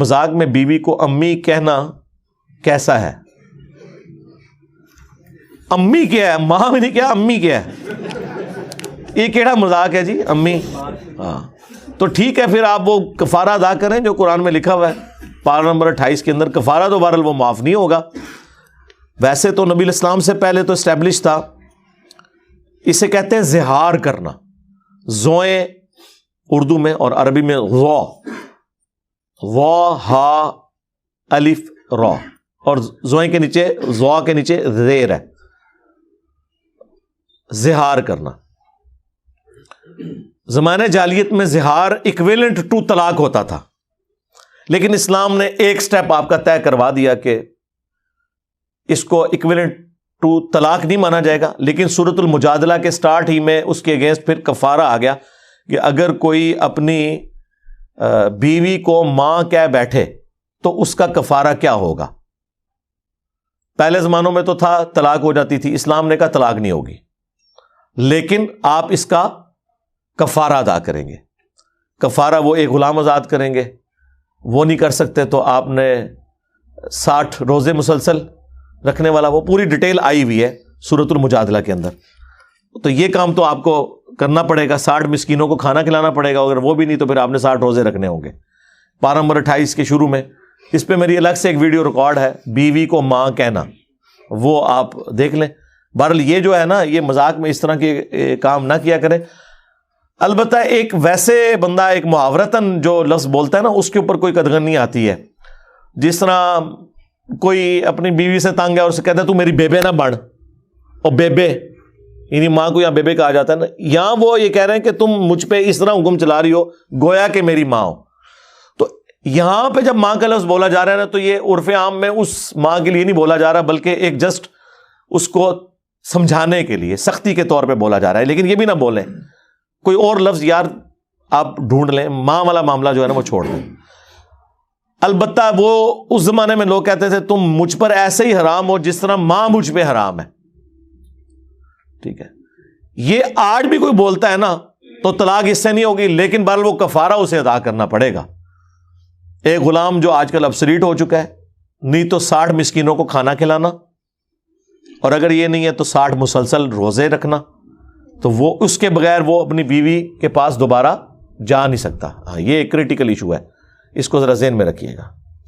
مذاق میں بیوی کو امی کہنا کیسا ہے؟ امی کیا ہے؟ ماں بھی نہیں کیا، امی کیا ہے؟ یہ کیڑا مذاق ہے جی امی؟ ہاں تو ٹھیک ہے، پھر آپ وہ کفارہ ادا کریں جو قرآن میں لکھا ہوا ہے پارہ نمبر 28 کے اندر۔ کفارہ تو بہرحال وہ معاف نہیں ہوگا، ویسے تو نبی الاسلام سے پہلے تو اسٹیبلش تھا۔ اسے کہتے ہیں زہار کرنا، زوئیں اردو میں اور عربی میں غو، ہا الف را، اور زوئیں کے نیچے، زوا کے نیچے زیر ہے، زہار کرنا۔ زمانہ جاہلیت میں زہار اکویلنٹ ٹو طلاق ہوتا تھا، لیکن اسلام نے ایک سٹیپ آپ کا طے کروا دیا کہ اس کو اکویلنٹ ٹو طلاق نہیں مانا جائے گا، لیکن سورۃ المجادلہ کے سٹارٹ ہی میں اس کے اگینسٹ پھر کفارہ آ گیا کہ اگر کوئی اپنی بیوی کو ماں کہہ بیٹھے تو اس کا کفارہ کیا ہوگا۔ پہلے زمانوں میں تو تھا طلاق ہو جاتی تھی، اسلام نے کہا طلاق نہیں ہوگی، لیکن آپ اس کا کفارہ ادا کریں گے۔ کفارہ وہ ایک غلام آزاد کریں گے، وہ نہیں کر سکتے تو آپ نے 60 روزے مسلسل رکھنے والا، وہ پوری ڈیٹیل آئی ہوئی ہے سورۃ المجادلہ کے اندر۔ تو یہ کام تو آپ کو کرنا پڑے گا، 60 مسکینوں کو کھانا کھلانا پڑے گا، اگر وہ بھی نہیں تو پھر آپ نے 60 روزے رکھنے ہوں گے۔ پارہ نمبر 28 کے شروع میں اس پہ میری الگ سے ایک ویڈیو ریکارڈ ہے، بیوی کو ماں کہنا، وہ آپ دیکھ لیں۔ بہرحال یہ جو ہے نا، یہ مذاق میں اس طرح کے کام نہ کیا کریں۔ البتہ ایک ویسے بندہ ایک محاورتاً جو لفظ بولتا ہے نا، اس کے اوپر کوئی قدغن نہیں آتی ہے۔ جس طرح کوئی اپنی بیوی سے تنگ ہے اور اسے کہتا ہے تو میری بیبے نہ بن، اور بیبے یعنی ماں کو یہاں بیبے کہا جاتا ہے نا، یہاں وہ یہ کہہ رہے ہیں کہ تم مجھ پہ اس طرح حکم چلا رہی ہو گویا کہ میری ماں ہو۔ تو یہاں پہ جب ماں کا لفظ بولا جا رہا ہے نا، تو یہ عرف عام میں اس ماں کے لیے نہیں بولا جا رہا، بلکہ ایک جسٹ اس کو سمجھانے کے لیے سختی کے طور پہ بولا جا رہا ہے۔ لیکن یہ بھی نہ بولیں کوئی اور لفظ، یار آپ ڈھونڈ لیں، ماں والا معاملہ جو ہے نا وہ چھوڑ دیں۔ البتہ وہ اس زمانے میں لوگ کہتے تھے تم مجھ پر ایسے ہی حرام ہو جس طرح ماں مجھ پہ حرام ہے، ٹھیک ہے۔ یہ آج بھی کوئی بولتا ہے نا تو طلاق اس سے نہیں ہوگی، لیکن بہرحال وہ کفارہ اسے ادا کرنا پڑے گا۔ ایک غلام جو آج کل ابسلیٹ ہو چکا ہے، نہیں تو 60 مسکینوں کو کھانا کھلانا، اور اگر یہ نہیں ہے تو 60 مسلسل روزے رکھنا، تو وہ اس کے بغیر وہ اپنی بیوی کے پاس دوبارہ جا نہیں سکتا۔ ہاں یہ ایک کریٹیکل ایشو ہے، اس کو ذرا ذہن میں رکھیے گا۔